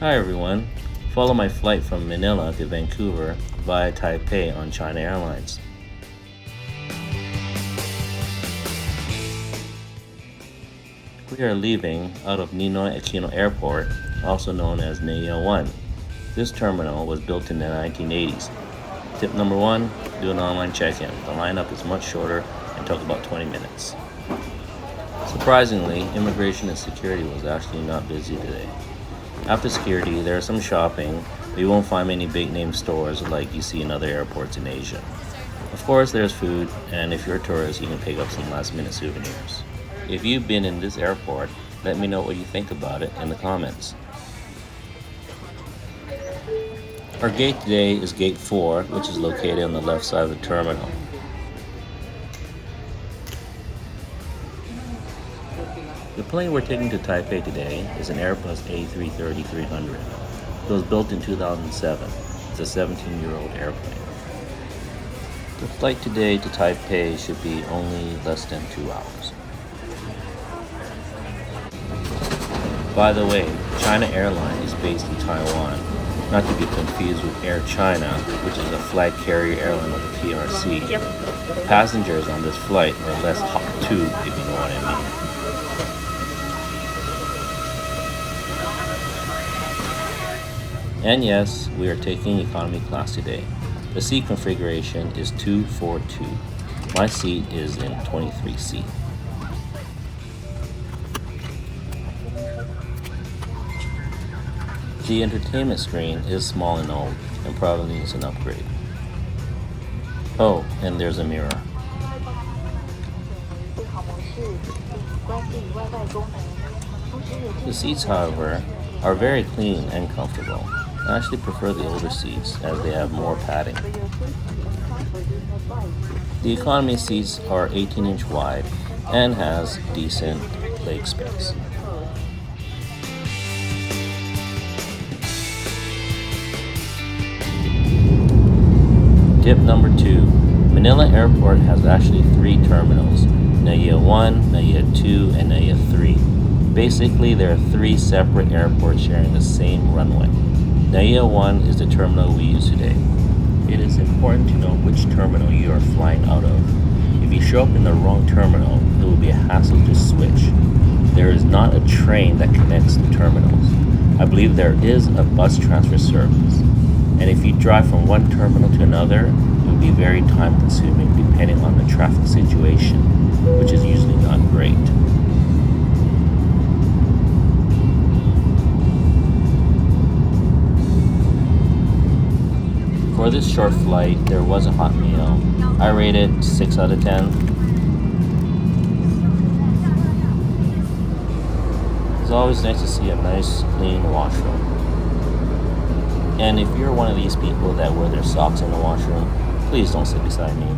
Hi everyone. Follow my flight from Manila to Vancouver via Taipei on China Airlines. We are leaving out of Ninoy Aquino Airport, also known as Naya 1. This terminal was built in the 1980s. Tip number 1, do an online check-in. The lineup is much shorter and took about 20 minutes. Surprisingly, immigration and security was actually not busy today. After security, there is some shopping, but you won't find many big name stores like you see in other airports in Asia. Of course, there's food, and if you're a tourist, you can pick up some last minute souvenirs. If you've been in this airport, let me know what you think about it in the comments. Our gate today is Gate 4, which is located on the left side of the terminal. The plane we're taking to Taipei today is an Airbus A330-300. It was built in 2007. It's a 17-year-old airplane. The flight today to Taipei should be only less than 2 hours. By the way, China Airlines is based in Taiwan, not to be confused with Air China, which is a flag carrier airline of the PRC. Passengers on this flight are less hot tube, if you know what I mean. And yes, we are taking economy class today. The seat configuration is 242. My seat is in 23C. The entertainment screen is small and old and probably needs an upgrade. Oh, and there's a mirror. The seats, however, are very clean and comfortable. I actually prefer the older seats as they have more padding. The economy seats are 18-inch wide and has decent leg space. Tip number 2. Manila Airport has actually 3 terminals, Naya 1, Naya 2, and Naya 3. Basically, there are 3 separate airports sharing the same runway. Naya 1 is the terminal we use today. It is important to know which terminal you are flying out of. If you show up in the wrong terminal, it will be a hassle to switch. There is not a train that connects the terminals. I believe there is a bus transfer service. And if you drive from one terminal to another, it will be very time consuming depending on the traffic situation, which is usually not great. For this short flight, there was a hot meal. I rate it 6 out of 10. It's always nice to see a nice, clean washroom. And if you're one of these people that wear their socks in the washroom, please don't sit beside me.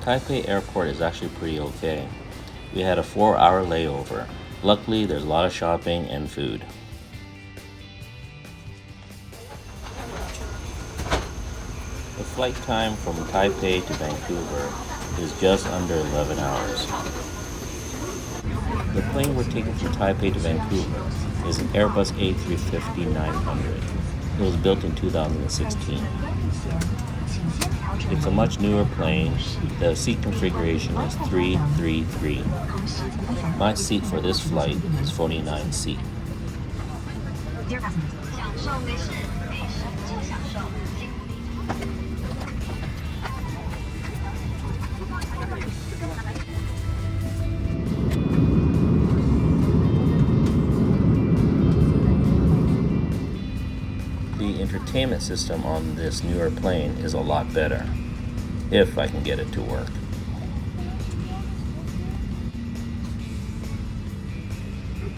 Taipei Airport is actually pretty okay. We had a 4-hour layover. Luckily, there's a lot of shopping and food. The flight time from Taipei to Vancouver is just under 11 hours. The plane we're taking from Taipei to Vancouver is an Airbus A350-900. It was built in 2016. It's a much newer plane. The seat configuration is 333. My seat for this flight is 49C. The entertainment system on this newer plane is a lot better, if I can get it to work.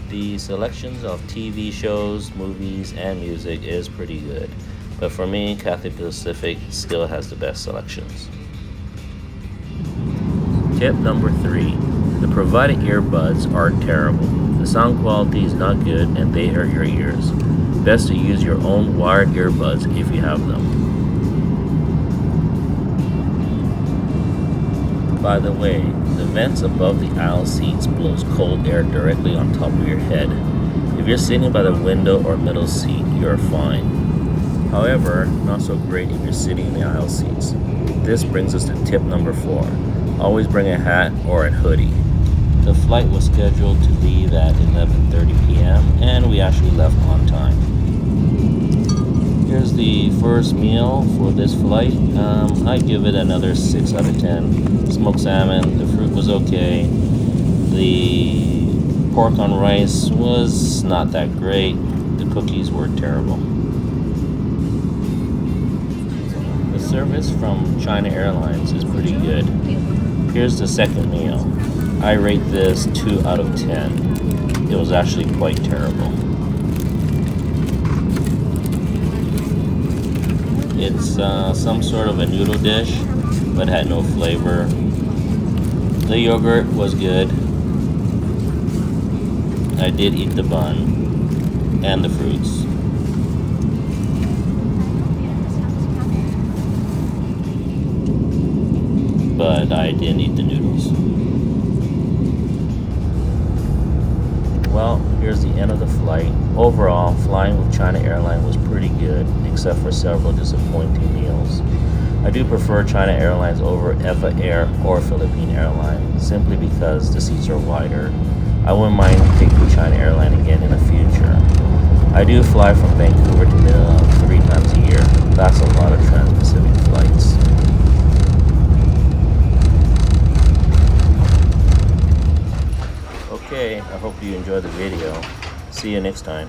The selections of TV shows, movies, and music is pretty good, but for me, Cathay Pacific still has the best selections. Tip number 3. The provided earbuds are terrible. The sound quality is not good and they hurt your ears. Best to use your own wired earbuds if you have them. By the way, the vents above the aisle seats blows cold air directly on top of your head. If you're sitting by the window or middle seat, you're fine. However, not so great if you're sitting in the aisle seats. This brings us to tip number 4. Always bring a hat or a hoodie. The flight was scheduled to leave at 11:30 p.m. and we actually left on time. Here's the first meal for this flight. I give it another 6 out of 10. Smoked salmon, the fruit was okay. The pork on rice was not that great. The cookies were terrible. The service from China Airlines is pretty good. Here's the second meal. I rate this 2 out of 10. It was actually quite terrible. It's some sort of a noodle dish, but had no flavor. The yogurt was good. I did eat the bun and the fruits. But I didn't eat the noodles. Well, here's the end of the flight. Overall, flying with China Airlines was pretty good, except for several disappointing meals. I do prefer China Airlines over EVA Air or Philippine Airlines, simply because the seats are wider. I wouldn't mind taking China Airlines again in the future. I do fly from Vancouver to Manila 3 times a year. That's a lot of trans-Pacific flights. Okay, I hope you enjoyed the video. See you next time.